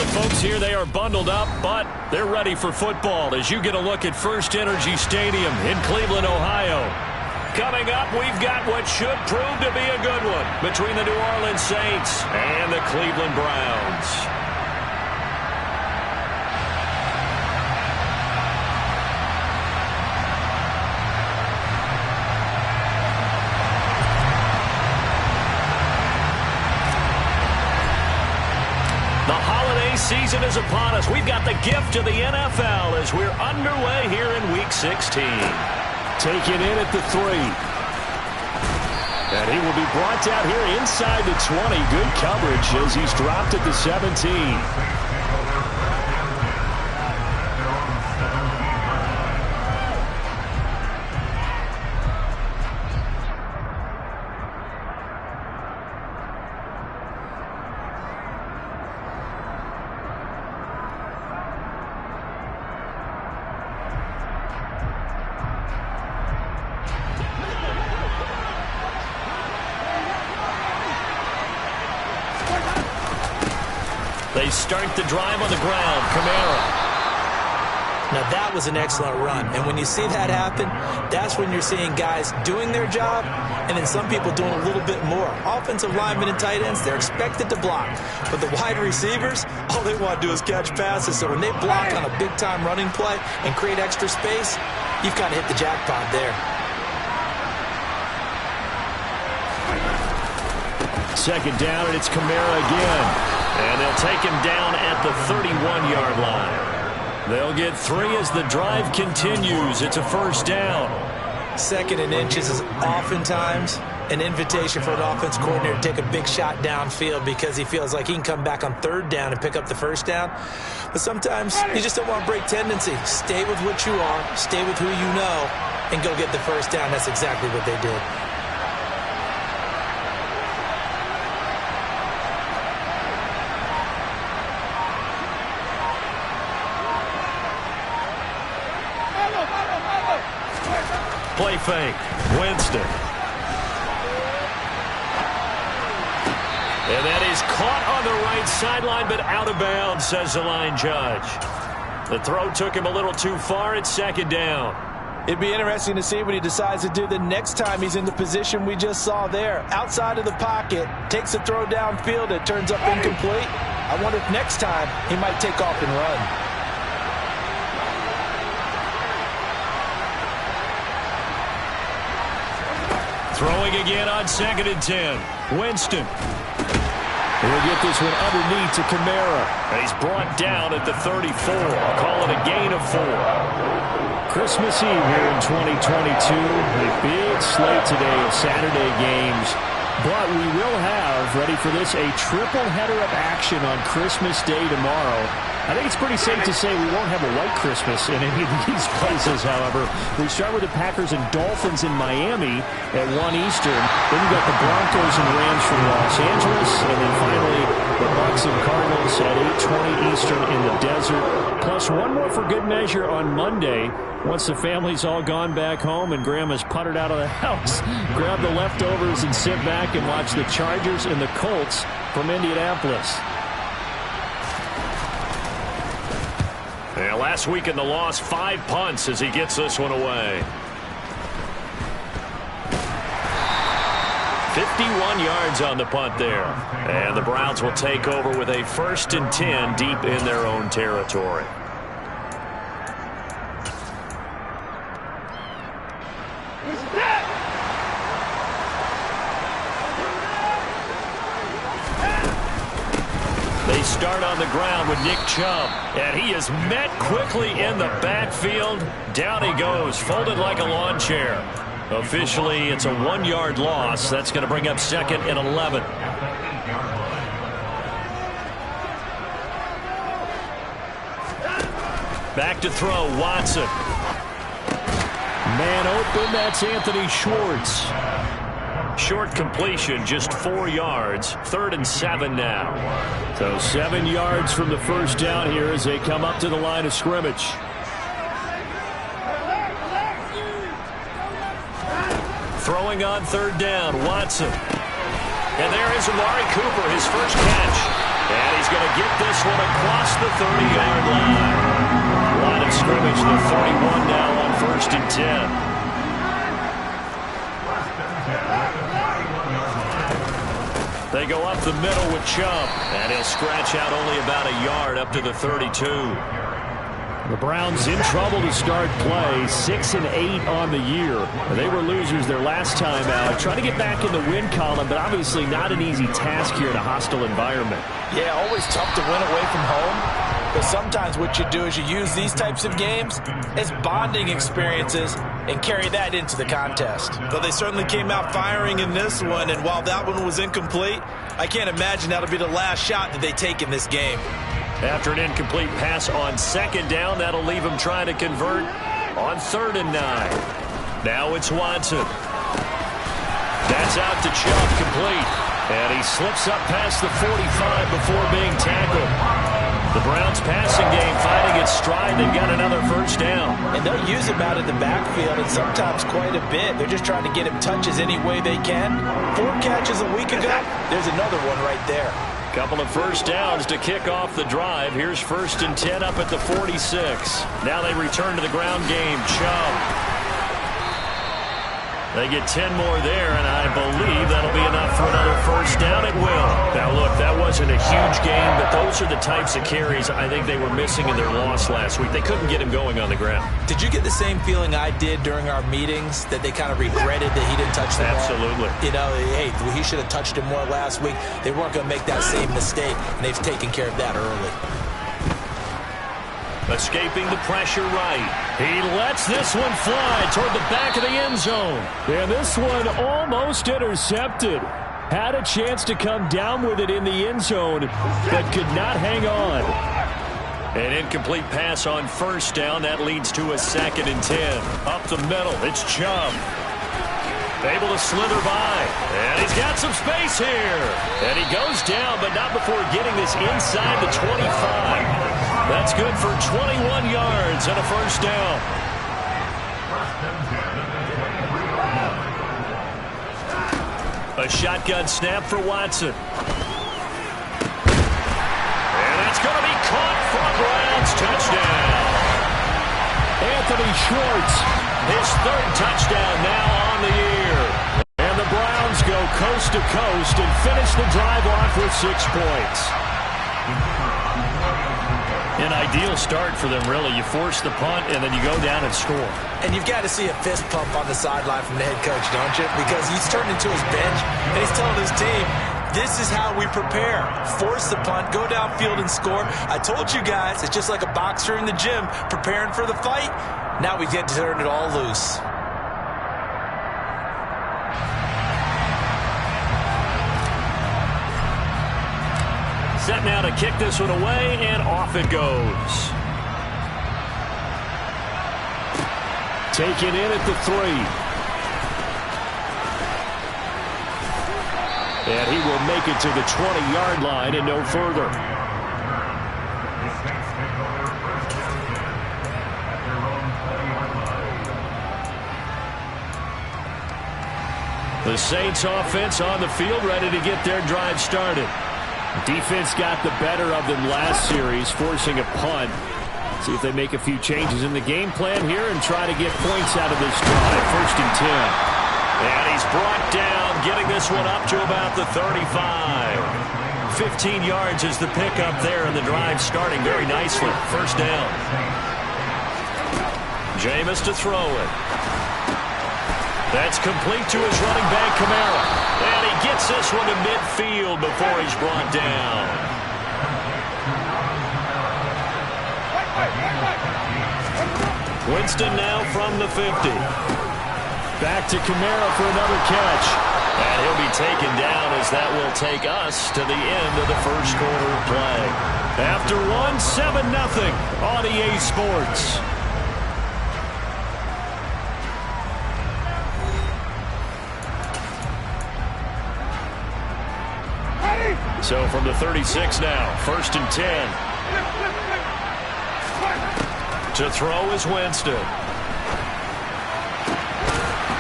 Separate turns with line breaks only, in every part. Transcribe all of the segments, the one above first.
the folks here, they are bundled up, but they're ready for football as you get a look at First Energy Stadium in Cleveland, Ohio. Coming up, we've got what should prove to be a good one between the New Orleans Saints and the Cleveland Browns. Season is upon us. We've got the gift of the NFL as we're underway here in Week 16.
Taken in at the 3. And he will be brought down here inside the 20. Good coverage as he's dropped at the 17.
They start the drive on the ground. Kamara.
Now, that was an excellent run. And when you see that happen, that's when you're seeing guys doing their job and then some people doing a little bit more. Offensive linemen and tight ends, they're expected to block. But the wide receivers, all they want to do is catch passes. So when they block on a big-time running play and create extra space, you've kind of hit the jackpot there.
Second down, and it's Kamara again.
And they'll take him down at the 31-yard line. They'll get 3 as the drive continues. It's a first down.
Second and inches is oftentimes an invitation for an offense coordinator to take a big shot downfield because he feels like he can come back on third down and pick up the first down. But sometimes you just don't want to break tendency. Stay with what you are, stay with who you know, and go get the first down. That's exactly what they did.
Play fake. Winston. And that is caught on the right sideline, but out of bounds, says the line judge. The throw took him a little too far. It's second down.
It'd be interesting to see what he decides to do the next time he's in the position we just saw there. Outside of the pocket, takes a throw downfield. It turns up incomplete. I wonder if next time he might take off and run.
Throwing again on 2nd and 10. Winston.
We'll get this one underneath to Kamara.
He's brought down at the 34. I'll call it a gain of 4.
Christmas Eve here in 2022. A big slate today of Saturday games. But we will have, ready for this, a triple header of action on Christmas Day tomorrow. I think it's pretty safe to say we won't have a white Christmas in any of these places, however. We start with the Packers and Dolphins in Miami at 1 Eastern. Then you've got the Broncos and Rams from Los Angeles. And then finally, the Bucs and Cardinals at 8:20 Eastern in the desert. Plus one more for good measure on Monday. Once the family's all gone back home and Grandma's puttered out of the house, grab the leftovers and sit back and watch the Chargers and the Colts from Indianapolis.
Yeah, last week in the loss, 5 punts as he gets this one away. 51 yards on the punt there. And the Browns will take over with a 1st and 10 deep in their own territory. They start on the ground with Nick Chubb, and he is met quickly in the backfield. Down he goes, folded like a lawn chair. Officially, it's a 1-yard loss. That's going to bring up 2nd and 11. Back to throw, Watson.
Man open, that's Anthony Schwartz.
Short completion, just 4 yards. 3rd and 7 now.
So 7 yards from the first down here as they come up to the line of scrimmage.
Throwing on 3rd down, Watson. And there is Amari Cooper, his first catch. And he's going to get this one across the 30-yard line. Line of scrimmage, the 31 now on 1st and 10. They go up the middle with Chubb, and he'll scratch out only about a yard up to the 32.
The Browns in trouble to start play, 6-8 on the year. They were losers their last time out. Trying to get back in the win column, but obviously not an easy task here in a hostile environment.
Yeah, always tough to win away from home. But sometimes what you do is you use these types of games as bonding experiences and carry that into the contest. But they certainly came out firing in this one, and while that one was incomplete, I can't imagine that'll be the last shot that they take in this game.
After an incomplete pass on 2nd down, that'll leave him trying to convert on 3rd and 9. Now it's Watson. That's out to Chubb, complete. And he slips up past the 45 before being tackled. The Browns passing game finding its stride. They've got another 1st down.
And they'll use him out in the backfield, and sometimes quite a bit. They're just trying to get him touches any way they can. 4 catches a week ago. There's another one right there.
Couple of 1st downs to kick off the drive. Here's 1st and 10 up at the 46. Now they return to the ground game. Chubb. They get 10 more there, and I believe that'll be enough for another 1st down. It will. Now, look, that wasn't a huge game, but those are the types of carries I think they were missing in their loss last week. They couldn't get him going on the ground.
Did you get the same feeling I did during our meetings, that they kind of regretted that he didn't touch the ball?
Absolutely.
You know, hey, he should have touched him more last week. They weren't going to make that same mistake, and they've taken care of that early.
Escaping the pressure right. He lets this one fly toward the back of the end zone.
And this one almost intercepted. Had a chance to come down with it in the end zone, but could not hang on.
An incomplete pass on 1st down. That leads to a 2nd and 10. Up the middle, it's Chubb. Able to slither by. And he's got some space here. And he goes down, but not before getting this inside the 25. That's good for 21 yards and a 1st down. A shotgun snap for Watson. And that's going to be caught for a Browns touchdown.
Anthony Schwartz.
His 3rd touchdown now on the year.
And the Browns go coast to coast and finish the drive off with 6 points.
An ideal start for them, really. You force the punt, and then you go down and score.
And you've got to see a fist pump on the sideline from the head coach, don't you? Because he's turned into his bench, and he's telling his team, this is how we prepare. Force the punt, go downfield and score. I told you guys, it's just like a boxer in the gym preparing for the fight. Now we get to turn it all loose.
Set now to kick this one away, and off it goes.
Taken in at the 3. And he will make it to the 20-yard line and no further.
The Saints offense on the field, ready to get their drive started.
Defense got the better of them last series, forcing a punt. See if they make a few changes in the game plan here and try to get points out of this drive. 1st and 10.
And he's brought down, getting this one up to about the 35. 15 yards is the pickup there, and the drive starting very nicely. 1st down. Jameis to throw it. That's complete to his running back, Kamara. And he gets this one to midfield before he's brought down. Winston now from the 50.
Back to Kamara for another catch.
And he'll be taken down as that will take us to the end of the 1st quarter of play.
After one, 7-0 on EA Sports.
So from the 36 now, 1st and 10. To throw is Winston.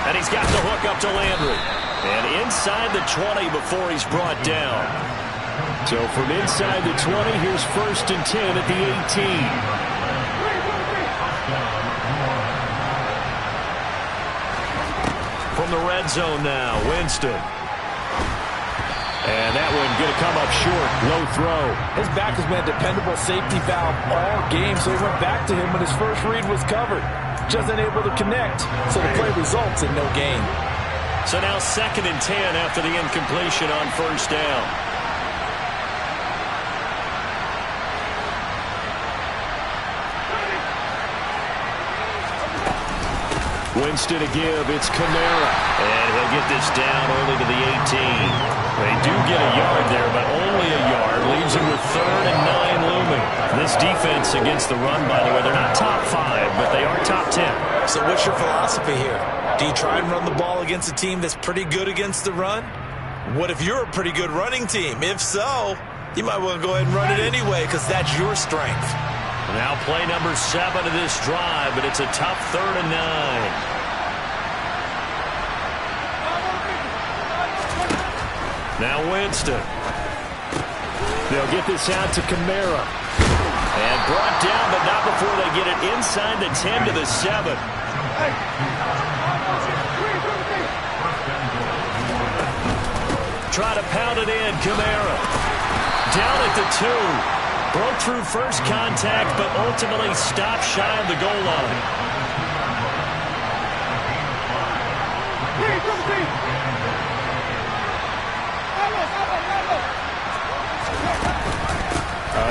And he's got the hook up to Landry. And inside the 20 before he's brought down.
So from inside the 20, here's 1st and 10 at the 18.
From the red zone now, Winston. And that one going to come up short. Low throw.
His back has been a dependable safety valve all game, so he went back to him when his first read was covered. Just unable to connect, so the play results in no gain.
So now 2nd and 10 after the incompletion on 1st down.
Winston to give. It's Kamara.
And he'll get this down only to the 18. They do get a yard there, but only a yard. Leaves him with 3rd and 9 looming. This defense against the run, by the way, they're not top 5, but they are top 10.
So what's your philosophy here? Do you try and run the ball against a team that's pretty good against the run? What if you're a pretty good running team? If so, you might want to go ahead and run it anyway because that's your strength.
Now play number 7 of this drive, but it's a tough 3rd and 9. Now Winston.
They'll get this out to Kamara.
And brought down, but not before they get it inside the 10 to the 7. Try to pound it in, Kamara. Down at the 2. Broke through first contact, but ultimately stopped shy of the goal line.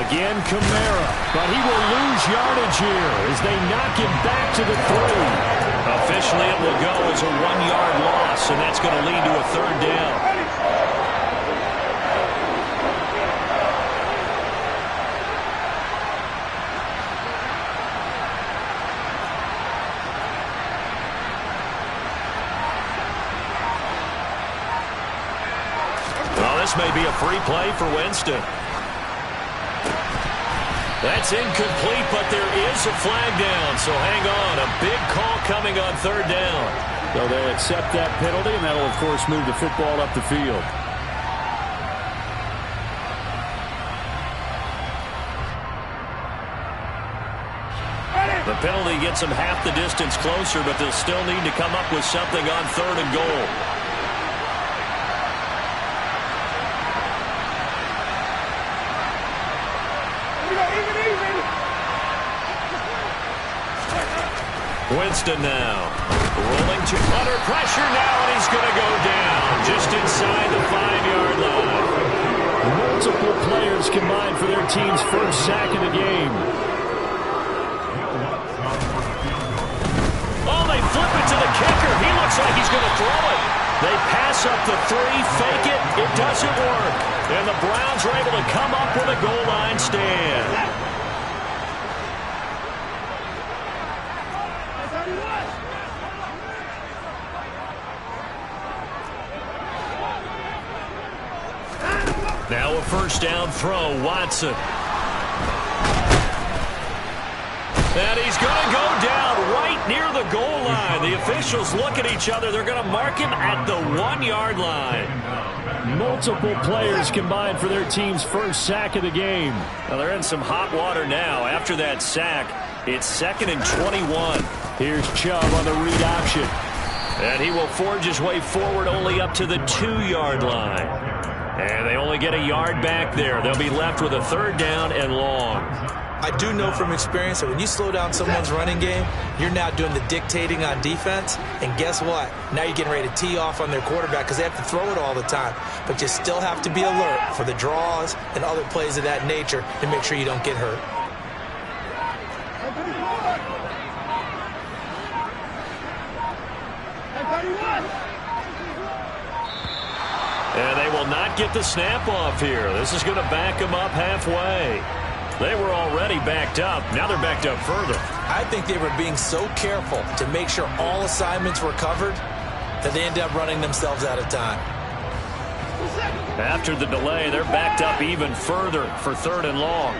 Again, Kamara, but he will lose yardage here as they knock him back to the 3.
Officially, it will go as a 1-yard loss, and that's going to lead to a 3rd down. Well, this may be a free play for Winston. That's incomplete, but there is a flag down, so hang on. A big call coming on 3rd down.
So they accept that penalty, and that'll, of course, move the football up the field.
The penalty gets them half the distance closer, but they'll still need to come up with something on 3rd and goal. Winston now. Rolling to under pressure now, and he's going to go down just inside the 5-yard line.
Multiple players combined for their team's first sack of the game.
Oh, they flip it to the kicker. He looks like he's going to throw it. They pass up the 3, fake it. It doesn't work. And the Browns are able to come up with a goal line stand. Now a 1st down throw, Watson. And he's going to go down right near the goal line. The officials look at each other. They're going to mark him at the 1-yard line.
Multiple players combined for their team's first sack of the game.
Now they're in some hot water now. After that sack, it's 2nd and 21.
Here's Chubb on the read option.
And he will forge his way forward only up to the 2-yard line. And they only get a yard back there. They'll be left with a 3rd down and long.
I do know from experience that when you slow down someone's running game, you're now doing the dictating on defense. And guess what? Now you're getting ready to tee off on their quarterback because they have to throw it all the time. But you still have to be alert for the draws and other plays of that nature to make sure you don't get hurt.
And they will not get the snap off here. This is going to back them up halfway. They were already backed up. Now they're backed up further.
I think they were being so careful to make sure all assignments were covered that they ended up running themselves out of time.
After the delay, they're backed up even further for 3rd and long.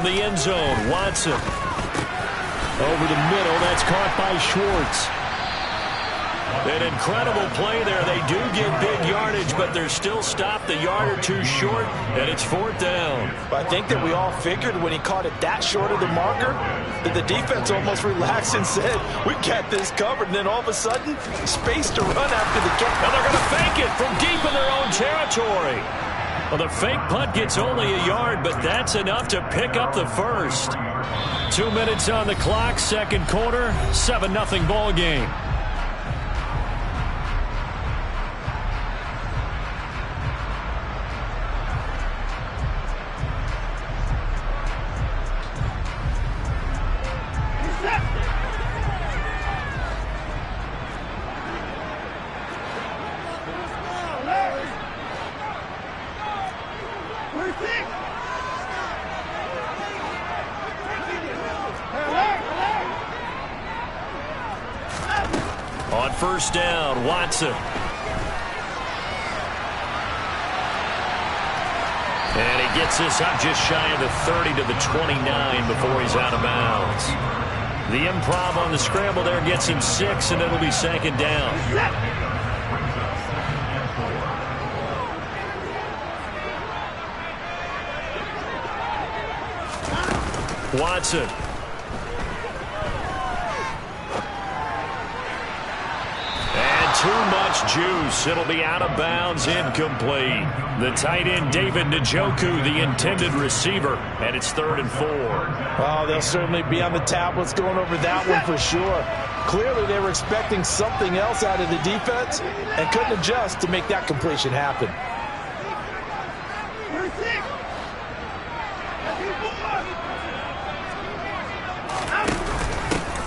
from the end zone. Watson. Over the middle. That's caught by Schwartz. An incredible play there. They do get big yardage, but they're still stopped a yard or two short, and it's 4th down.
But I think that we all figured when he caught it that short of the marker that the defense almost relaxed and said, we got this covered. And then all of a sudden, space to run after the catch.
And they're going to fake it from deep in their own territory. Well, the fake punt gets only a yard, but that's enough to pick up the first. 2 minutes on the clock, second quarter, 7-0 ball game. On first down, Watson. And he gets this up just shy of the 30 to the 29 before he's out of bounds. The improv on the scramble there gets him 6, and it'll be second down. Watson. Too much juice. It'll be out of bounds, incomplete. The tight end, David Njoku, the intended receiver, and it's 3rd and 4.
Oh, they'll certainly be on the tablets going over that one for sure. Clearly, they were expecting something else out of the defense and couldn't adjust to make that completion happen.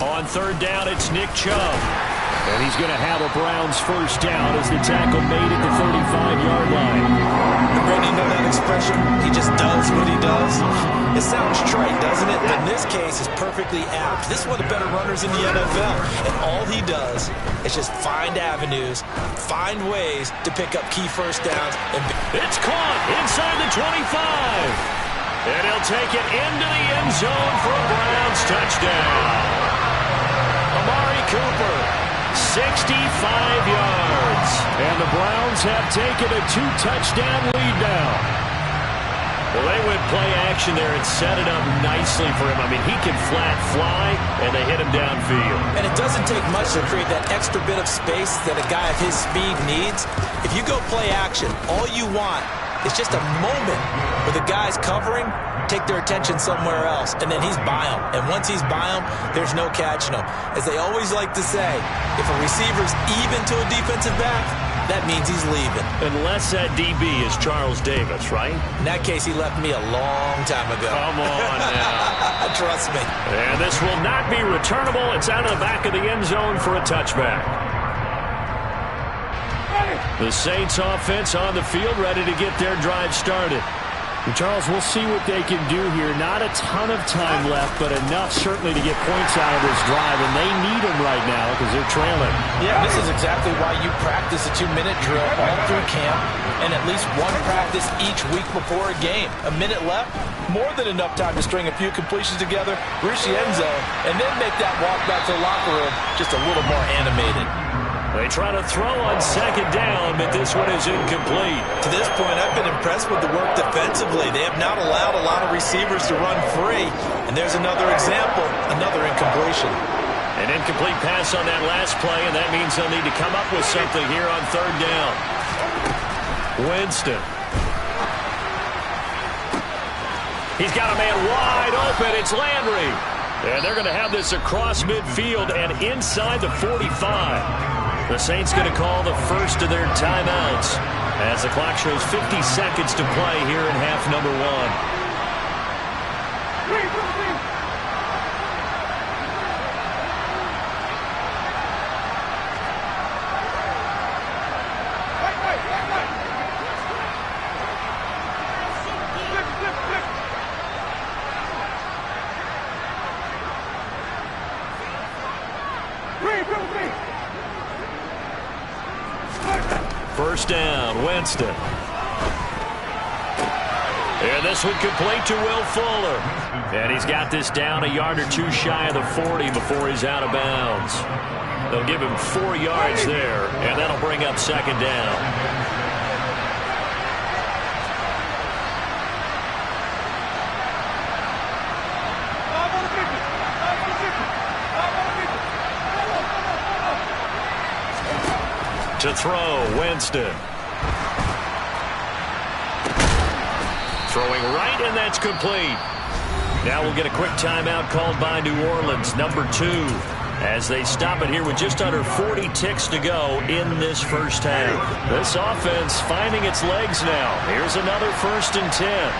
On third down, it's Nick Chubb. And he's going to have a Browns first down as the tackle made at the 35-yard line.
Brandon, you know that expression? He just does what he does. It sounds trite, doesn't it? But in this case, it's perfectly apt. This is one of the better runners in the NFL. And all he does is just find avenues, find ways to pick up key first downs. And
it's caught inside the 25. And he'll take it into the end zone for a Browns touchdown. Amari Cooper. 65 yards. And the Browns have taken a 2-touchdown lead now. Well, they went play action there and set it up nicely for him. I mean, he can flat fly, and they hit him downfield.
And it doesn't take much to create that extra bit of space that a guy of his speed needs. If you go play action, all you want is just a moment where the guy's covering, take their attention somewhere else, and then he's by him. And once he's by him, there's no catching him. As they always like to say, if a receiver's even to a defensive back, that means he's leaving.
Unless that DB is Charles Davis, right?
In that case, he left me a long time ago.
Come on now.
Trust me.
And this will not be returnable. It's out of the back of the end zone for a touchback. The Saints offense on the field, ready to get their drive started.
Charles, we'll see what they can do here. Not a ton of time left, but enough certainly to get points out of this drive, and they need them right now because they're trailing.
Yeah, this is exactly why you practice a 2-minute drill all through camp and at least one practice each week before a game. A minute left, more than enough time to string a few completions together, reach the end zone, and then make that walk back to the locker room just a little more animated.
They try to throw on second down, but this one is incomplete.
To this point, I've been impressed with the work defensively. They have not allowed a lot of receivers to run free. And there's another example, another incompletion.
An incomplete pass on that last play, and that means they'll need to come up with something here on third down. Winston. He's got a man wide open. It's Landry. And they're going to have this across midfield and inside the 45. The Saints going to call the first of their timeouts as the clock shows 50 seconds to play here in half number 1. First down, Winston. And this one complete to Will Fuller. And he's got this down a yard or two shy of the 40 before he's out of bounds. They'll give him 4 yards there, and that'll bring up second down. To throw, Winston. Throwing right, and that's complete. Now we'll get a quick timeout called by New Orleans, number 2, as they stop it here with just under 40 ticks to go in this first half. This offense finding its legs now. Here's another 1st and 10.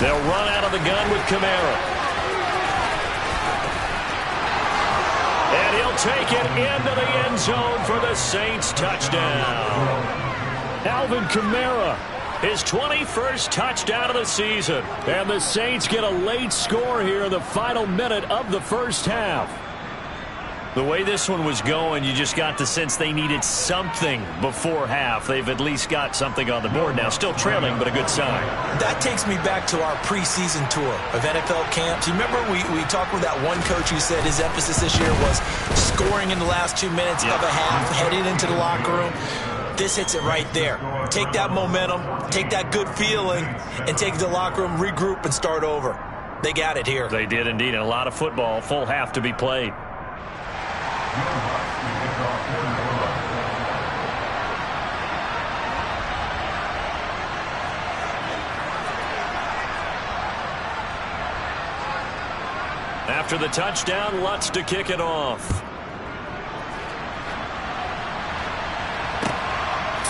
They'll run out of the gun with Kamara. And he'll take it into the end zone for the Saints touchdown.
Alvin Kamara,
his 21st touchdown of the season.
And the Saints get a late score here in the final minute of the first half.
The way this one was going, you just got the sense they needed something before half. They've at least got something on the board now. Still trailing, but a good sign.
That takes me back to our preseason tour of NFL camps. You remember we talked with that one coach who said his emphasis this year was scoring in the last 2 minutes of a half, heading into the locker room. This hits it right there. Take that momentum, take that good feeling, and take it to the locker room, regroup, and start over. They got it here.
They did indeed. And a lot of football, full half to be played. After the touchdown, Lutz to kick it off.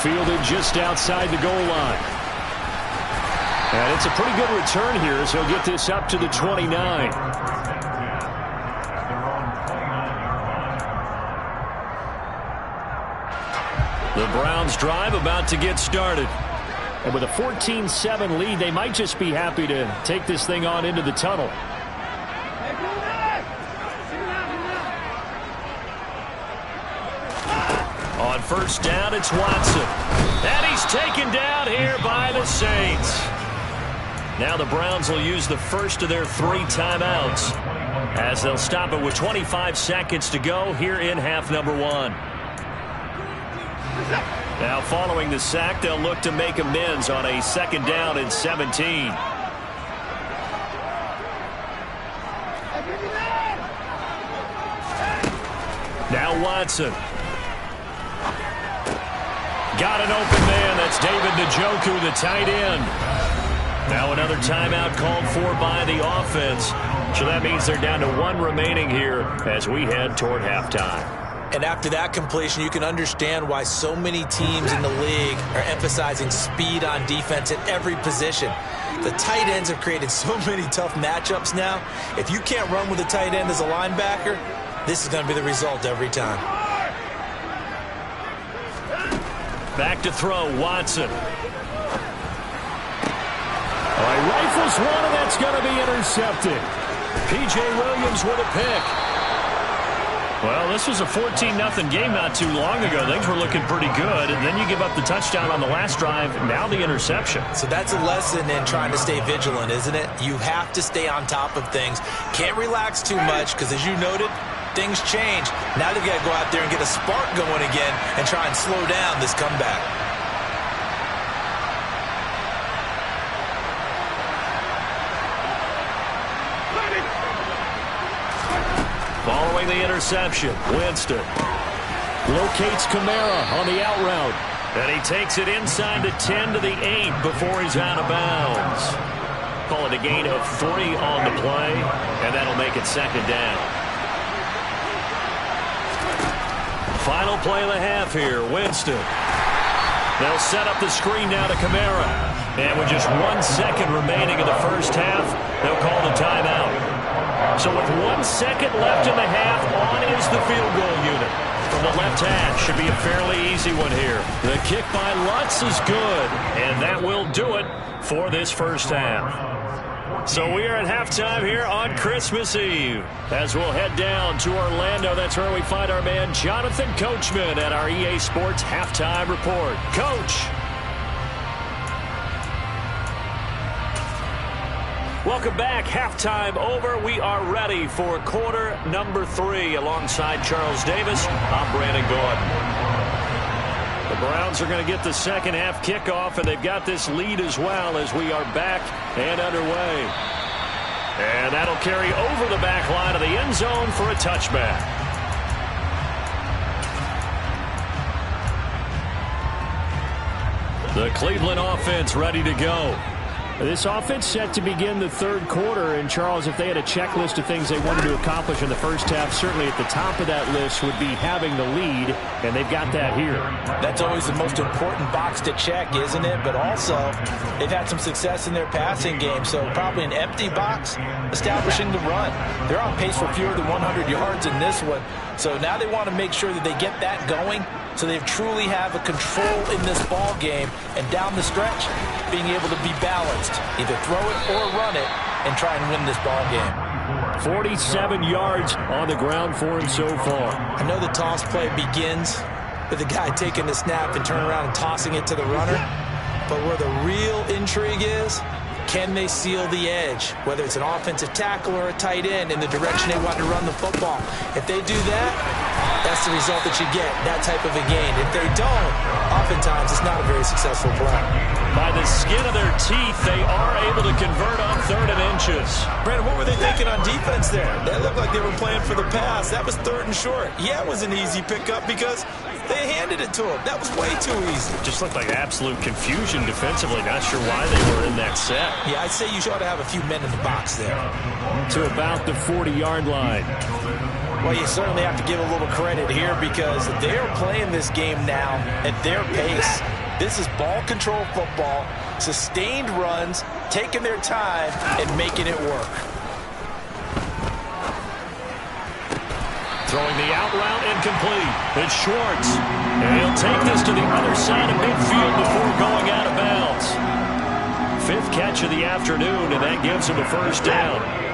Fielded just outside the goal line. And it's a pretty good return here, so he'll get this up to the 29.
The Browns drive about to get started.
And with a 14-7 lead, they might just be happy to take this thing on into the tunnel.
On first down, it's Watson. And he's taken down here by the Saints. Now the Browns will use the first of their 3 timeouts as they'll stop it with 25 seconds to go here in half number 1. Now following the sack, they'll look to make amends on a 2nd down and 17. Now Watson. Got an open man. That's David Njoku, the tight end. Now another timeout called for by the offense. So that means they're down to 1 remaining here as we head toward halftime.
And after that completion, you can understand why so many teams in the league are emphasizing speed on defense at every position. The tight ends have created so many tough matchups now. If you can't run with a tight end as a linebacker, this is going to be the result every time.
Back to throw, Watson.
Rifles one, and that's going to be intercepted.
P.J. Williams with a pick. Well, this was a 14-0 game not too long ago. Things were looking pretty good, and then you give up the touchdown on the last drive, now the interception.
So that's a lesson in trying to stay vigilant, isn't it? You have to stay on top of things. Can't relax too much because, as you noted, things change. Now they've got to go out there and get a spark going again and try and slow down this comeback.
Following the interception, Winston
locates Kamara on the out route.
And he takes it inside the 10 to the 8 before he's out of bounds. Call it a gain of 3 on the play, and that'll make it 2nd down. Final play of the half here, Winston. They'll set up the screen now to Kamara. And with just 1 second remaining in the first half, they'll call the timeout. So with 1 second left in the half, on is the field goal unit. From the left hash, should be a fairly easy one here. The kick by Lutz is good, and that will do it for this first half. So we are at halftime here on Christmas Eve. As we'll head down to Orlando, that's where we find our man Jonathan Coachman at our EA Sports Halftime Report. Coach. Welcome back. Halftime over. We are ready for quarter number 3. Alongside Charles Davis, I'm Brandon Gordon. The Browns are going to get the second half kickoff, and they've got this lead as well as we are back and underway. And that'll carry over the back line of the end zone for a touchback. The Cleveland offense ready to go.
This offense set to begin the third quarter. And, Charles, if they had a checklist of things they wanted to accomplish in the first half, certainly at the top of that list would be having the lead, and they've got that here.
That's always the most important box to check, isn't it? But also, they've had some success in their passing game, so probably an empty box establishing the run. They're on pace for fewer than 100 yards in this one, so now they want to make sure that they get that going so they truly have a control in this ball game, and down the stretch, being able to be balanced. Either throw it or run it and try and win this ball game.
47 yards on the ground for him so far.
I know the toss play begins with the guy taking the snap and turning around and tossing it to the runner. But where the real intrigue is, can they seal the edge? Whether it's an offensive tackle or a tight end in the direction they want to run the football. If they do that, that's the result that you get, that type of a gain. If they don't, oftentimes it's not a very successful play.
By the skin of their teeth, they are able to convert on 3rd and inches.
Brandon, what were they thinking on defense there? That looked like they were playing for the pass. That was 3rd and short. Yeah, it was an easy pickup because they handed it to him. That was way too easy.
Just looked like absolute confusion defensively. Not sure why they were in that set.
Yeah, I'd say you ought to have a few men in the box there.
To about the 40-yard line.
Well, you certainly have to give a little credit here because they're playing this game now at their pace. This is ball control football, sustained runs, taking their time, and making it work.
Throwing the out route incomplete. It's Schwartz. And he'll take this to the other side of midfield before going out of bounds. 5th catch of the afternoon, and that gives him a first down.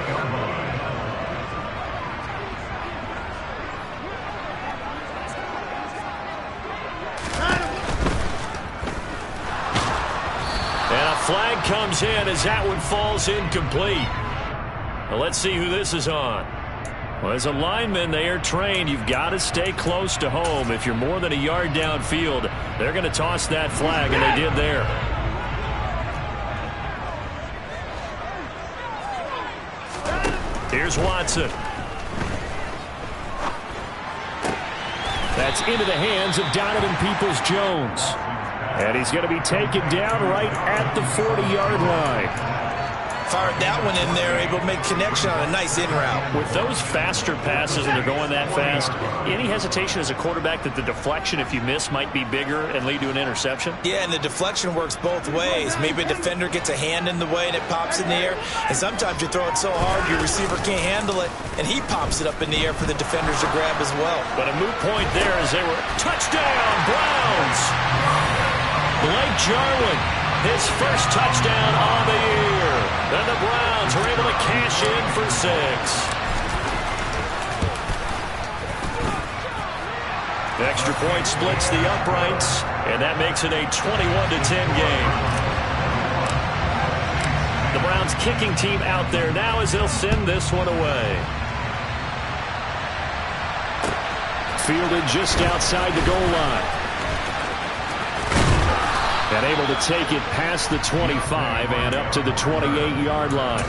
Flag comes in as that one falls incomplete. Well, let's see who this is on. Well, as a lineman, they are trained. You've got to stay close to home. If you're more than a yard downfield, they're going to toss that flag, and they did there. Here's Watson.
That's into the hands of Donovan Peoples-Jones. And he's going to be taken down right at the 40-yard line.
Fired that one in there, able to make connection on a nice in route.
With those faster passes and they're going that fast, any hesitation as a quarterback that the deflection, if you miss, might be bigger and lead to an interception?
Yeah, and the deflection works both ways. Maybe a defender gets a hand in the way and it pops in the air. And sometimes you throw it so hard your receiver can't handle it, and he pops it up in the air for the defenders to grab as well.
But a moot point there as they were touchdown, Browns! Blake Jarwin, his first touchdown on the year. And the Browns were able to cash in for 6. Extra point splits the uprights, and that makes it a 21-10 game. The Browns kicking team out there now as they'll send this one away.
Fielded just outside the goal line. And able to take it past the 25 and up to the 28-yard line.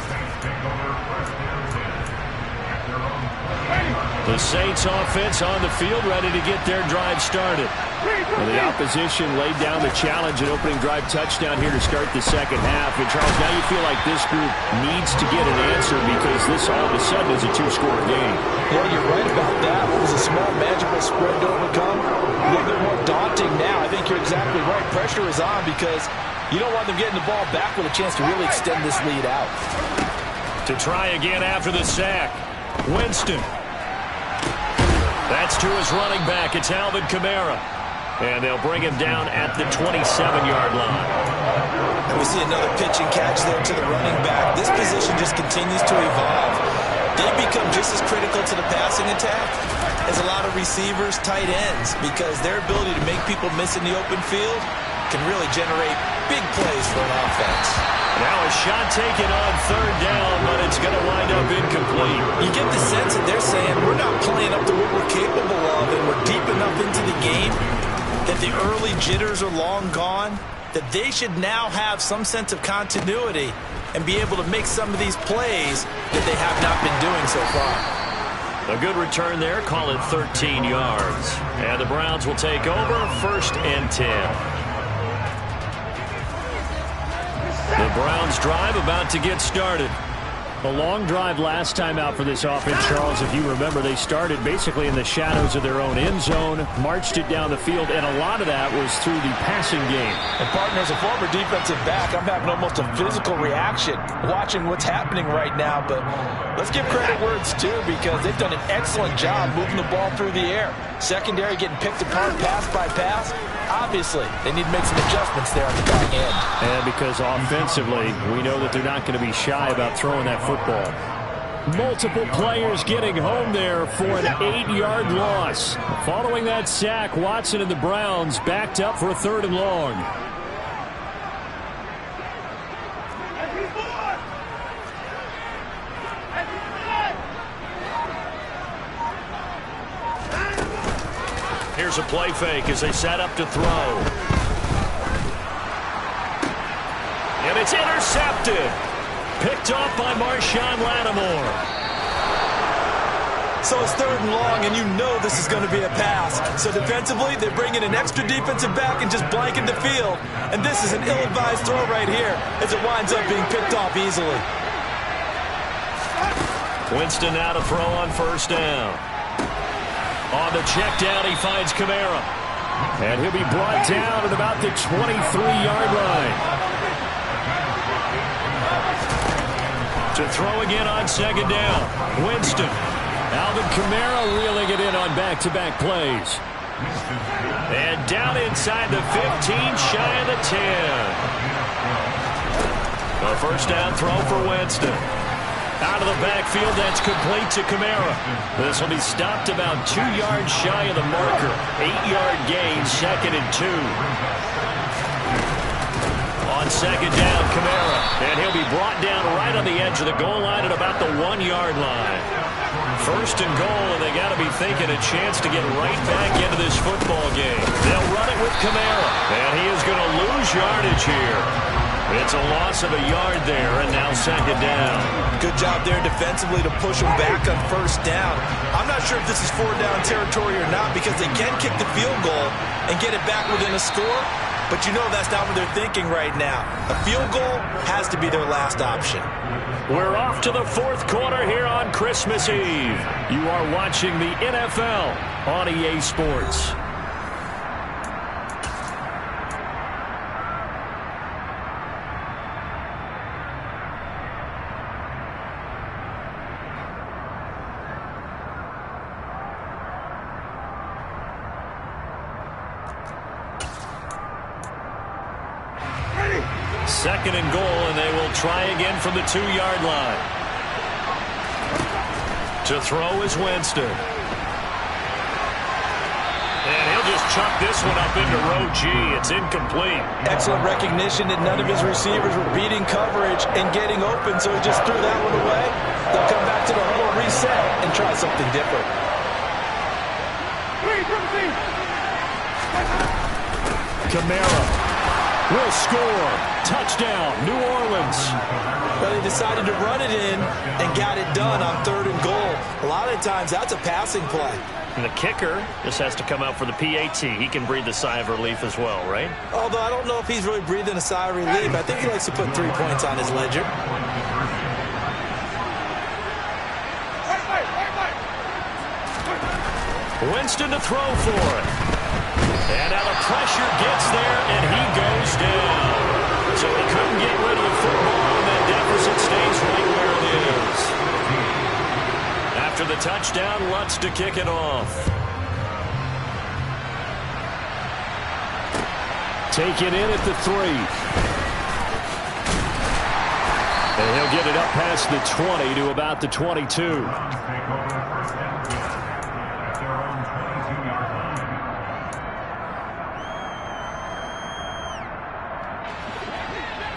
The Saints offense on the field ready to get their drive started. Well, the opposition laid down the challenge and opening drive touchdown here to start the second half. And, Charles, now you feel like this group needs to get an answer because this all of a sudden is a 2-score game.
Yeah, you're right about that. It was a small, manageable spread to overcome. A little bit more daunting now. I think you're exactly right. Pressure is on because you don't want them getting the ball back with a chance to really extend this lead out.
To try again after the sack, Winston. That's to his running back. It's Alvin Kamara. And they'll bring him down at the 27-yard line.
And we see another pitch and catch there to the running back. This position just continues to evolve. They become just as critical to the passing attack as a lot of receivers, tight ends, because their ability to make people miss in the open field can really generate big plays for an offense.
Now a shot taken on third down, but it's going to wind up incomplete.
You get the sense that they're saying we're not playing up to what we're capable of, and we're deep enough into the game that the early jitters are long gone, that they should now have some sense of continuity and be able to make some of these plays that they have not been doing so far.
A good return there, call it 13 yards. And the Browns will take over, 1st and 10. The Browns drive about to get started.
A long drive last time out for this offense, Charles. If you remember, they started basically in the shadows of their own end zone, marched it down the field, and a lot of that was through the passing game.
And, partner, as a former defensive back, I'm having almost a physical reaction watching what's happening right now. But let's give credit where it's due, because they've done an excellent job moving the ball through the air. Secondary getting picked apart pass by pass. Obviously, they need to make some adjustments there on the back end.
And because offensively, we know that they're not going to be shy about throwing that football. Multiple players getting home there for an 8-yard loss. Following that sack, Watson and the Browns backed up for a 3rd and long.
Here's a play fake as they set up to throw. And it's intercepted. Picked off by Marshawn Lattimore.
So it's 3rd and long, and you know this is going to be a pass. So defensively, they bring in an extra defensive back and just blanket the field. And this is an ill-advised throw right here as it winds up being picked off easily.
Winston now to throw on 1st down. On the check down, he finds Kamara.
And he'll be brought down at about the 23-yard line.
To throw again on 2nd down. Winston.
Alvin Kamara reeling it in on back-to-back plays.
And down inside the 15, shy of the 10. A 1st down throw for Winston. Out of the backfield, that's complete to Kamara. This will be stopped about 2 yards shy of the marker. 8-yard gain, 2nd and 2. On 2nd down, Kamara. And he'll be brought down right on the edge of the goal line at about the 1-yard line. 1st and goal, and they got to be thinking a chance to get right back into this football game. They'll run it with Kamara. And he is going to lose yardage here. It's a loss of a yard there, and now 2nd down.
Good job there defensively to push them back on 1st down. I'm not sure if this is 4th-down territory or not, because they can kick the field goal and get it back within a score, but you know that's not what they're thinking right now. A field goal has to be their last option.
We're off to the 4th quarter here on Christmas Eve. You are watching the NFL on EA Sports. Second and goal, and they will try again from the 2-yard line. To throw is Winston. And he'll just chuck this one up into row G. It's incomplete.
Excellent recognition that none of his receivers were beating coverage and getting open, so he just threw that one away. They'll come back to the huddle, reset, and try something different.
Kamara will score. Touchdown, New Orleans.
Well, they decided to run it in and got it done on 3rd and goal. A lot of times, that's a passing play.
And the kicker just has to come out for the PAT. He can breathe a sigh of relief as well, right?
Although I don't know if he's really breathing a sigh of relief. I think he likes to put 3 points on his ledger.
Winston to throw for it. And now the pressure gets there, and he goes down. So he couldn't get rid of the football, and that deficit stays right where it is. After the touchdown, Lutz to kick it off.
Taken in at the 3. And he'll get it up past the 20 to about the 22.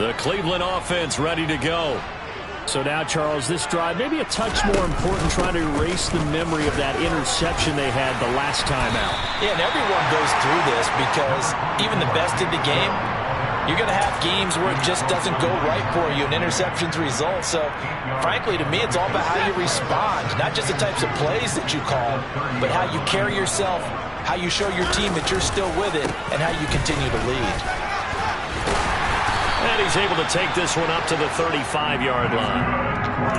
The Cleveland offense ready to go.
So now, Charles, this drive maybe a touch more important, trying to erase the memory of that interception they had the last time out.
Yeah, and everyone goes through this because even the best in the game, you're going to have games where it just doesn't go right for you, and interceptions result. So, frankly, to me, it's all about how you respond, not just the types of plays that you call, but how you carry yourself, how you show your team that you're still with it, and how you continue to lead.
And he's able to take this one up to the 35-yard line.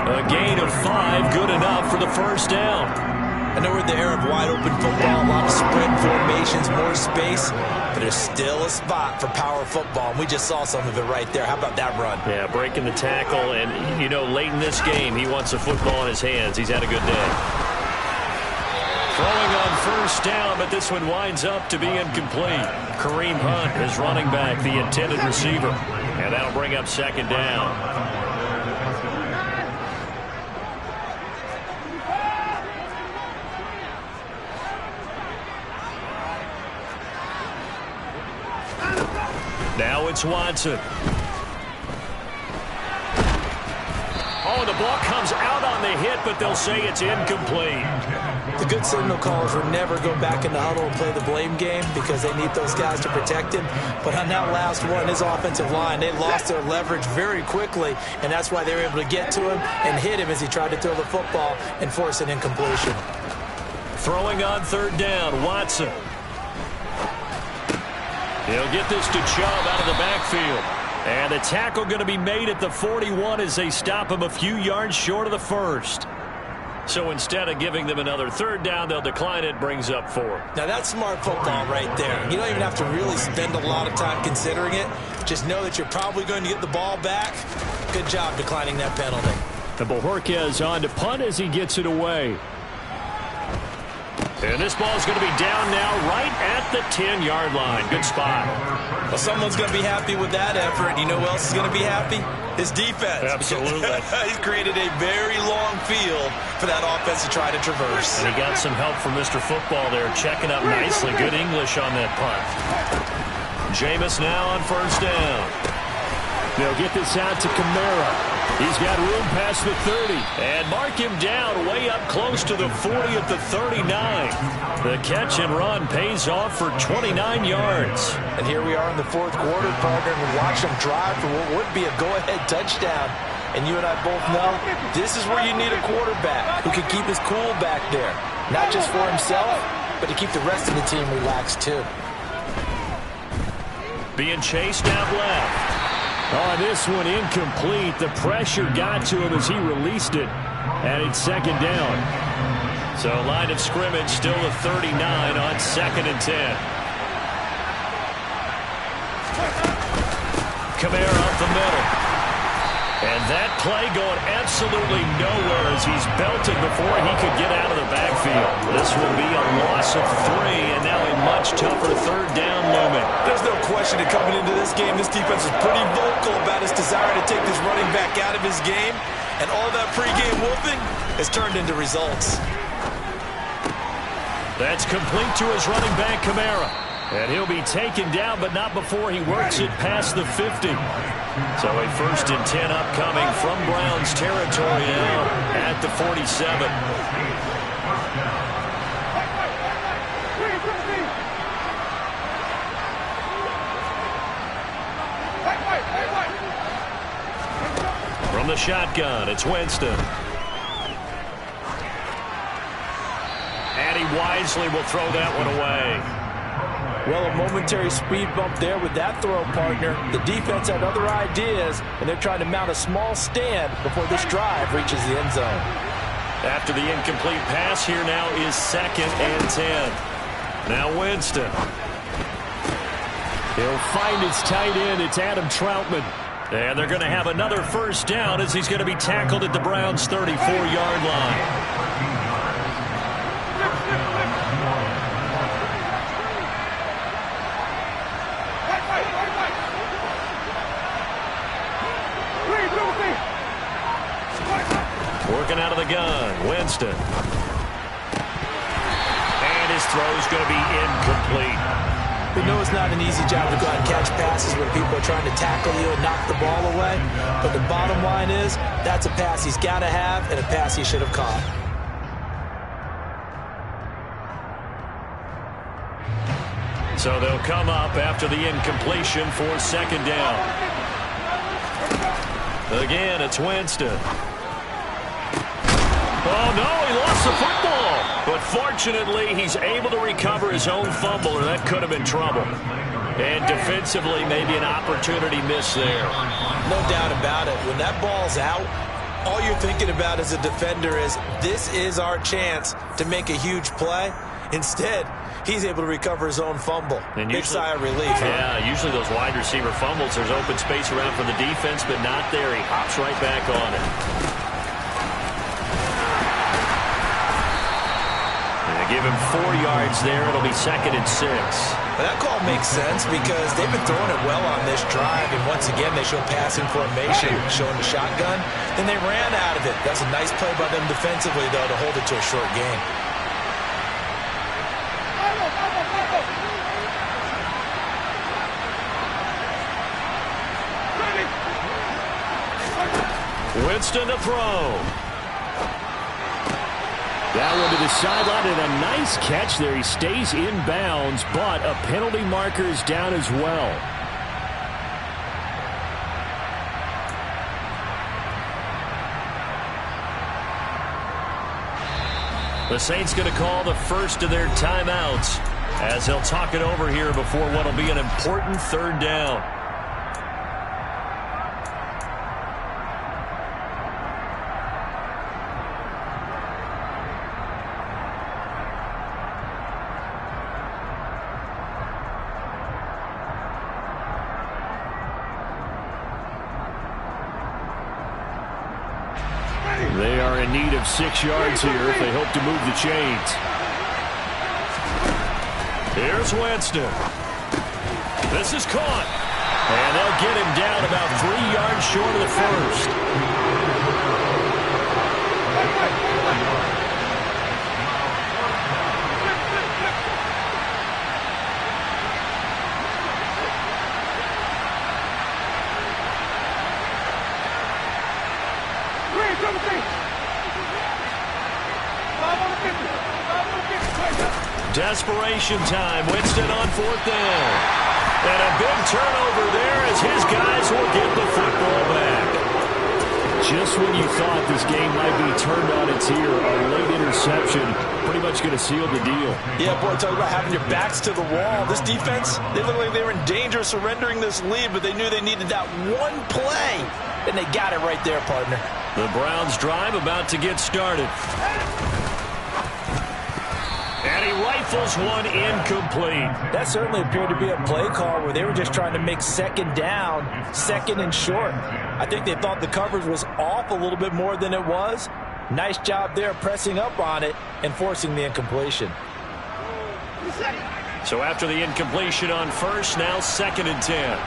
A gain of 5, good enough for the first down.
I know we're in the era of wide-open football, a lot of spread formations, more space, but there's still a spot for power football, and we just saw some of it right there. How about that run?
Yeah, breaking the tackle, and, you know, late in this game, he wants the football in his hands. He's had a good day. Throwing on first down, but this one winds up to be incomplete. Kareem Hunt is running back, the intended receiver, and that'll bring up second down. Now it's Watson. Oh, the ball comes out on the hit, but they'll say it's incomplete.
The good signal callers will never go back in the huddle and play the blame game because they need those guys to protect him. But on that last one, his offensive line, they lost their leverage very quickly, and that's why they were able to get to him and hit him as he tried to throw the football and force an incompletion.
Throwing on third down, Watson. He'll get this to Chubb out of the backfield. And the tackle going to be made at the 41 as they stop him a few yards short of the first. So instead of giving them another third down, they'll decline it, brings up 4.
Now that's smart football right there. You don't even have to really spend a lot of time considering it. Just know that you're probably going to get the ball back. Good job declining that penalty.
And Bojorquez on to punt as he gets it away.
And this ball is going to be down now right at the 10-yard line. Good spot.
Well, someone's going to be happy with that effort. You know who else is going to be happy? His defense.
Absolutely.
He's created a very long field for that offense to try to traverse.
And he got some help from Mr. Football there, checking up nicely. Good English on that punt. Jameis now on first down.
They'll get this out to Kamara. He's got room past the 30.
And mark him down way up close to the 40 at the 39. The catch and run pays off for 29 yards.
And here we are in the fourth quarter, partner, and we watch them drive for what would be a go-ahead touchdown. And you and I both know this is where you need a quarterback who can keep his cool back there. Not just for himself, but to keep the rest of the team relaxed too.
Being chased out left.
Oh, this one incomplete. The pressure got to him as he released it. And it's second down.
So line of scrimmage still a 39 on 2nd and 10. Kamara up the middle. And that play going absolutely nowhere as he's belted before he could get out of the backfield. This will be a loss of 3, and now a much tougher third down moment.
There's no question that coming into this game, this defense is pretty vocal about his desire to take this running back out of his game. And all that pregame whooping has turned into results.
That's complete to his running back, Kamara. And he'll be taken down, but not before he works it past the 50. So a 1st and 10 upcoming from Browns territory now at the 47. From the shotgun, it's Winston. And he wisely will throw that one away.
Well, a momentary speed bump there with that throw, partner. The defense had other ideas, and they're trying to mount a small stand before this drive reaches the end zone.
After the incomplete pass, here now is 2nd and 10. Now Winston.
He'll find his tight end. It's Adam Troutman.
And they're going to have another first down as he's going to be tackled at the Browns' 34-yard line. Working out of the gun, Winston. And his throw's going to be incomplete.
We know it's not an easy job to go out and catch passes where people are trying to tackle you and knock the ball away. But the bottom line is, that's a pass he's got to have and a pass he should have caught.
So they'll come up after the incompletion for second down. Again, it's Winston. Oh, no, he lost the football. But fortunately, he's able to recover his own fumble, or that could have been trouble. And defensively, maybe an opportunity missed there.
No doubt about it. When that ball's out, all you're thinking about as a defender is, this is our chance to make a huge play. Instead, he's able to recover his own fumble. And big sigh of relief.
Yeah, usually those wide receiver fumbles, there's open space around for the defense, but not there. He hops right back on it. Give him 4 yards there. It'll be 2nd and 6.
Well, that call makes sense because they've been throwing it well on this drive. And once again, they show passing formation, showing the shotgun. Then they ran out of it. That's a nice play by them defensively, though, to hold it to a short game.
Winston to throw.
That one to the sideline, and a nice catch there. He stays in bounds, but a penalty marker is down as well.
The Saints going to call the first of their timeouts as they'll talk it over here before what will be an important 3rd down.
They are in need of 6 yards here if they hope to move the chains.
Here's Winston. This is caught. And they'll get him down about 3 yards short of the first. Desperation time. Winston on 4th down. And a big turnover there as his guys will get the football back.
Just when you thought this game might be turned on its ear, a late interception pretty much going to seal the deal.
Yeah, boy, talk about having your backs to the wall. This defense, they look like they were in danger of surrendering this lead, but they knew they needed that one play, and they got it right there, partner.
The Browns' drive about to get started. And he rifles one incomplete.
That certainly appeared to be a play call where they were just trying to make 2nd down, 2nd and short. I think they thought the coverage was off a little bit more than it was. Nice job there pressing up on it and forcing the incompletion.
So after the incompletion on first, now 2nd and 10.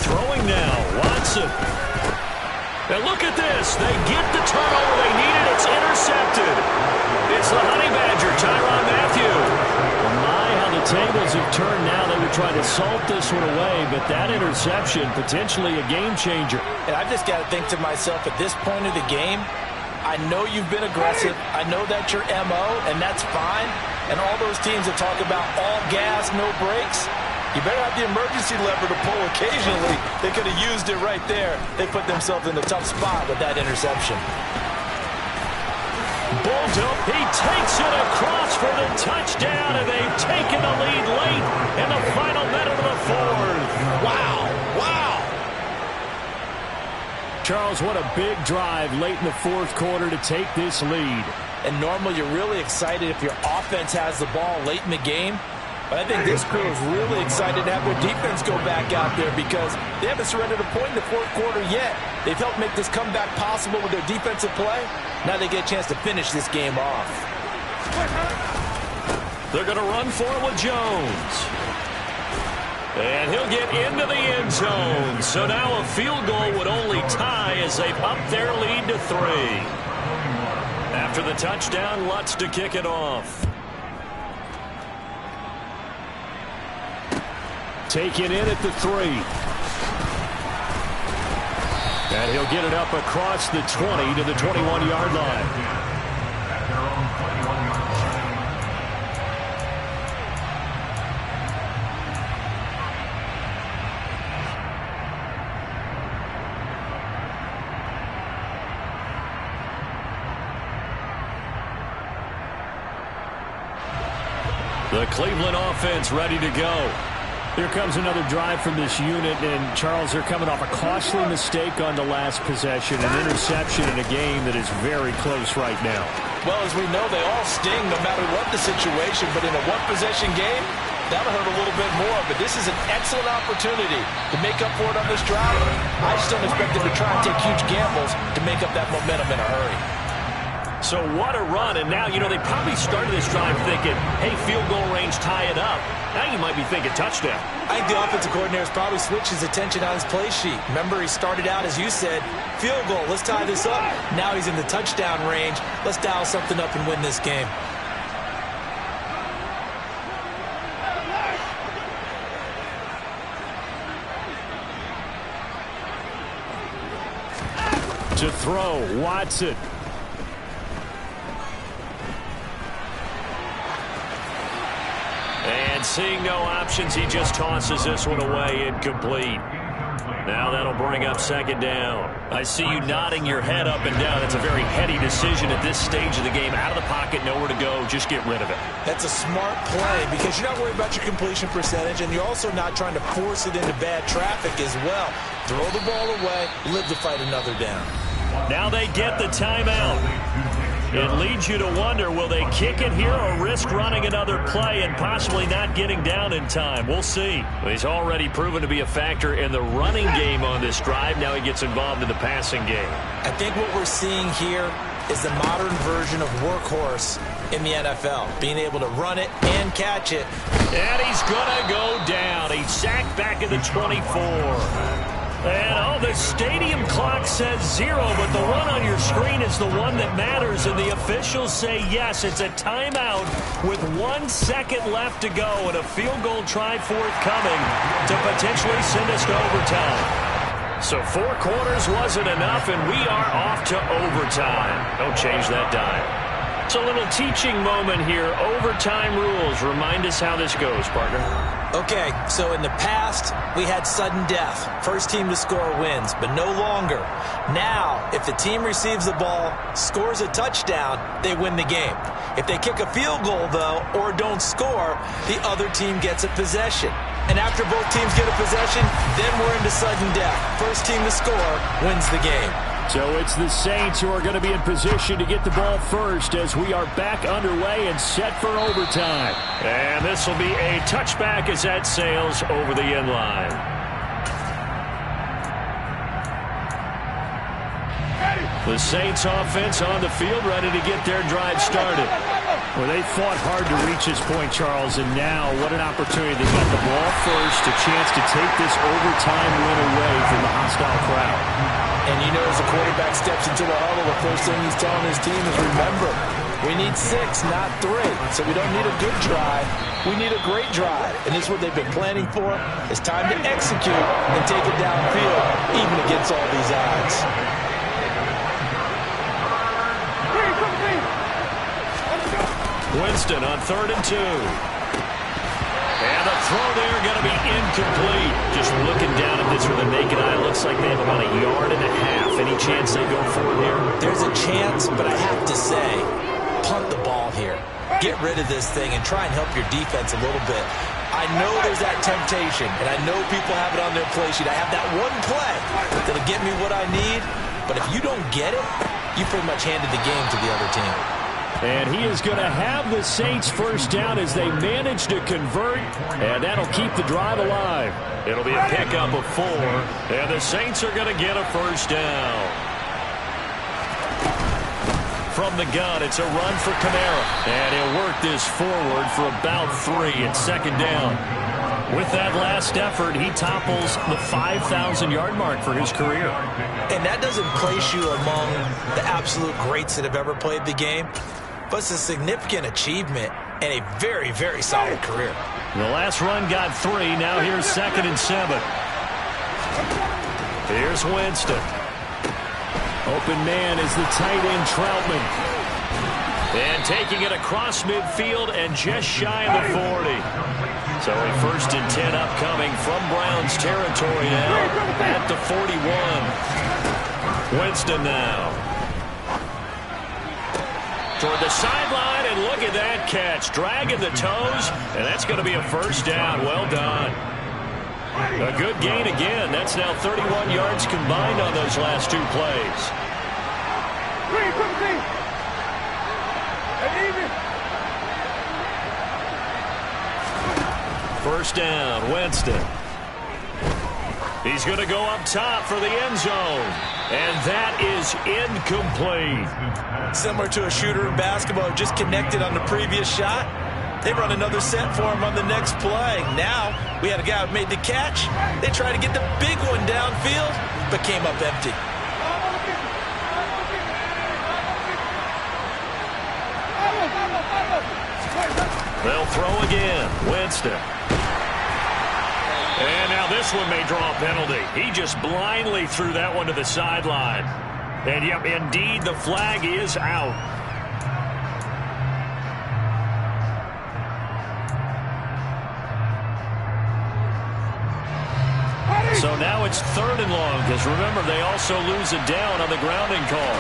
Throwing now, Watson. And look at this. They get the turnover they needed. It's intercepted. It's the Honey Badger, Tyrann Mathieu.
My, how the tables have turned now. They were trying to salt this one away, but that interception, potentially a game changer.
And I've just got to think to myself, at this point of the game, I know you've been aggressive. I know that's your MO, and that's fine. And all those teams that talk about all gas, no brakes, you better have the emergency lever to pull occasionally. They could have used it right there. They put themselves in a tough spot with that interception.
Bolto, he takes it across for the touchdown, and they've taken the lead late in the final minute of the 4th.
Wow, wow.
Charles, what a big drive late in the 4th quarter to take this lead.
And normally you're really excited if your offense has the ball late in the game. But I think this crew is really excited to have their defense go back out there because they haven't surrendered a point in the 4th quarter yet.
They've helped make this comeback possible with their defensive play. Now they get a chance to finish this game off.
They're going to run for it with Jones. And he'll get into the end zone. So now a field goal would only tie as they've upped their lead to 3. After the touchdown, Lutz to kick it off.
Taken in at the 3. And he'll get it up across the 20 to the 21-yard line.
The Cleveland offense ready to go.
Here comes another drive from this unit, and Charles, they're coming off a costly mistake on the last possession, an interception in a game that is very close right now.
Well, as we know, they all sting no matter what the situation, but in a one-possession game, that'll hurt a little bit more. But this is an excellent opportunity to make up for it on this drive. I just don't expect them to try and take huge gambles to make up that momentum in a hurry.
So what a run, and now, they probably started this drive thinking, hey, field goal range, tie it up. Now you might be thinking touchdown.
I think the offensive coordinator's probably switched his attention on his play sheet. Remember, he started out, as you said, field goal, let's tie this up. Now he's in the touchdown range. Let's dial something up and win this game.
To throw, Watson.
And seeing no options, he just tosses this one away, incomplete. Now that'll bring up second down. I see you nodding your head up and down. That's a very heady decision at this stage of the game. Out of the pocket, nowhere to go. Just get rid of it.
That's a smart play because you're not worried about your completion percentage, and you're also not trying to force it into bad traffic as well. Throw the ball away, live to fight another down.
Now they get the timeout. It leads you to wonder, will they kick it here or risk running another play and possibly not getting down in time? We'll see. He's already proven to be a factor in the running game on this drive. Now he gets involved in the passing game.
I think what we're seeing here is the modern version of workhorse in the NFL, being able to run it and catch it.
And he's going to go down. He's sacked back at the 24. And, the stadium clock says 0, but the one on your screen is the one that matters, and the officials say yes, it's a timeout with 1 second left to go and a field goal try forthcoming to potentially send us to overtime. So 4 quarters wasn't enough, and we are off to overtime. Don't change that dime. It's a little teaching moment here. Overtime rules. Remind us how this goes, partner.
Okay, so in the past, we had sudden death. First team to score wins, but no longer. Now, if the team receives the ball, scores a touchdown, they win the game. If they kick a field goal, though, or don't score, the other team gets a possession. And after both teams get a possession, then we're into sudden death. First team to score wins the game.
So it's the Saints who are going to be in position to get the ball first as we are back underway and set for overtime.
And this will be a touchback as that sails over the end line. The Saints offense on the field ready to get their drive started.
Well, they fought hard to reach this point, Charles, and now what an opportunity. They got the ball first, a chance to take this overtime win away from the hostile crowd.
And you know, as the quarterback steps into the huddle, the first thing he's telling his team is, remember, we need 6, not 3. So we don't need a good drive. We need a great drive. And this is what they've been planning for. It's time to execute and take it downfield, even against all these odds.
Winston on 3rd and 2. And the throw there going to be incomplete. Just looking down at this with a naked eye, looks like they have about 1.5 yards. Any chance they go for it here?
There's a chance, but I have to say, punt the ball here. Get rid of this thing and try and help your defense a little bit. I know there's that temptation, and I know people have it on their play sheet. I have that one play that'll get me what I need, but if you don't get it, you pretty much handed the game to the other team.
And he is going to have the Saints first down as they manage to convert, and that'll keep the drive alive.
It'll be a pickup of 4, and the Saints are going to get a first down. From the gun, it's a run for Kamara, and he'll work this forward for about 3 at second down. With that last effort, he topples the 5,000-yard mark for his career.
And that doesn't place you among the absolute greats that have ever played the game, but it's a significant achievement and a very, very solid career.
The last run got 3. Now here's 2nd and 7. Here's Winston.
Open man is the tight end, Troutman.
And taking it across midfield and just shy of the 40. So a 1st and 10 upcoming from Browns territory now at the 41. Winston now. Toward the sideline, and look at that catch. Dragging the toes, and that's going to be a first down. Well done. A good gain again. That's now 31 yards combined on those last 2 plays. First down, Winston. He's going to go up top for the end zone. And that is incomplete.
Similar to a shooter in basketball who just connected on the previous shot. They run another set for him on the next play. Now, we had a guy who made the catch. They tried to get the big one downfield, but came up empty.
They'll throw again. Winston. And now this one may draw a penalty. He just blindly threw that one to the sideline. And, yep, indeed, the flag is out. So now it's 3rd and long, because remember, they also lose it down on the grounding call.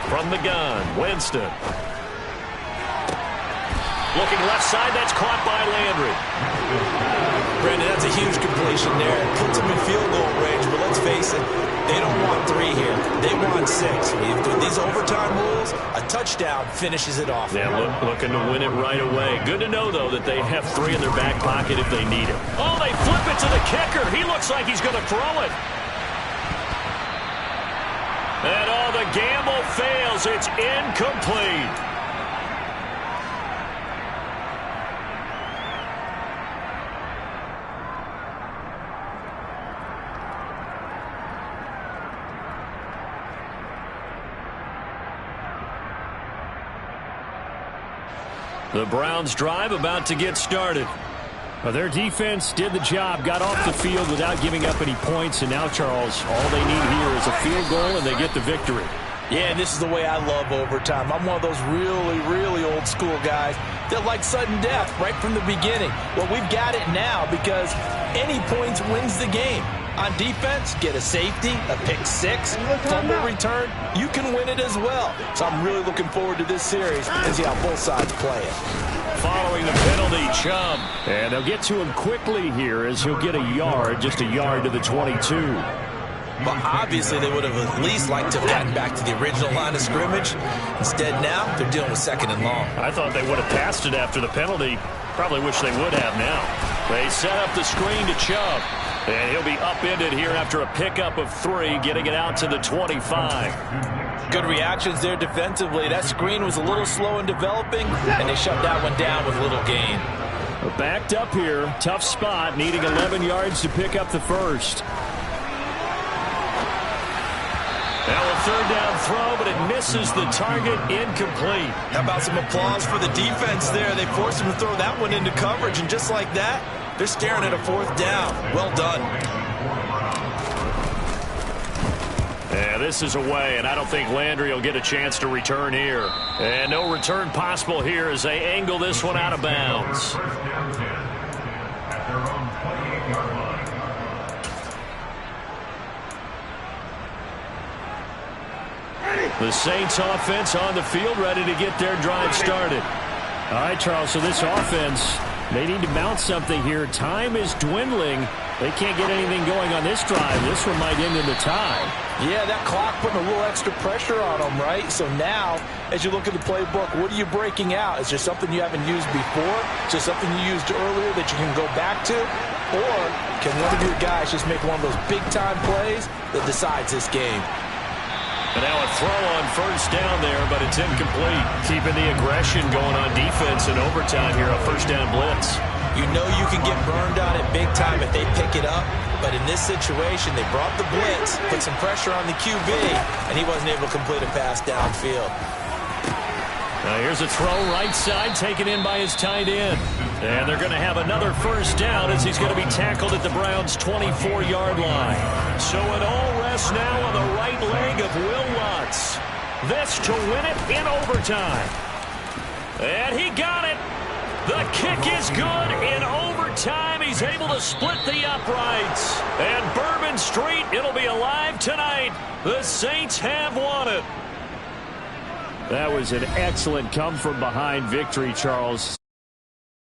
From the gun, Winston. Looking left side, that's caught by Landry.
Brandon, that's a huge completion there. It puts them in field goal range, but let's face it, they don't want 3 here. They want 6. With these overtime rules, a touchdown finishes it off.
Yeah, looking to win it right away. Good to know, though, that they have 3 in their back pocket if they need it. Oh, they flip it to the kicker. He looks like he's going to throw it. And the gamble fails. It's incomplete. The Browns drive about to get started.
Well, their defense did the job, got off the field without giving up any points, and now, Charles, all they need here is a field goal, and they get the victory.
Yeah, and this is the way I love overtime. I'm one of those really, really old school guys that like sudden death right from the beginning. Well, we've got it now because any points wins the game. On defense, get a safety, a pick 6, fumble return, you can win it as well. So I'm really looking forward to this series and see how both sides play it.
Following the penalty, Chubb.
And they'll get to him quickly here as he'll get a yard, just a yard to the 22.
Well, obviously they would have at least liked to have gotten back to the original line of scrimmage. Instead now, they're dealing with 2nd and long.
I thought they would have passed it after the penalty. Probably wish they would have now. They set up the screen to Chubb. And he'll be upended here after a pickup of 3, getting it out to the 25.
Good reactions there defensively. That screen was a little slow in developing, and they shut that one down with little gain.
Backed up here, tough spot, needing 11 yards to pick up the first.
Now a 3rd down throw, but it misses the target, incomplete.
How about some applause for the defense there? They forced him to throw that one into coverage, and just like that, they're staring at a 4th down. Well done.
Yeah, this is away, and I don't think Landry will get a chance to return here. And no return possible here as they angle this one out of bounds. The Saints offense on the field, ready to get their drive started.
All right, Charles, so this offense, they need to mount something here. Time is dwindling, They can't get anything going on this drive. This one might end in the tie.
Yeah, that clock putting a little extra pressure on them, right? So now, as you look at the playbook, what are you breaking out? Is there something you haven't used before? Is there something you used earlier that you can go back to? Or can one of your guys just make one of those big-time plays that decides this game?
And now a throw on first down there, but it's incomplete. Keeping the aggression going on defense in overtime here, a first down blitz.
You know you can get burned on it big time if they pick it up. But in this situation, they brought the blitz, put some pressure on the QB, and he wasn't able to complete a pass downfield.
Now here's a throw right side taken in by his tight end. And they're going to have another first down as he's going to be tackled at the Browns' 24-yard line. So it all rests now on the right leg of Will Lutz. This to win it in overtime. And he got it. The kick is good in overtime. He's able to split the uprights. And Bourbon Street, it'll be alive tonight. The Saints have won it.
That was an excellent come-from-behind victory, Charles.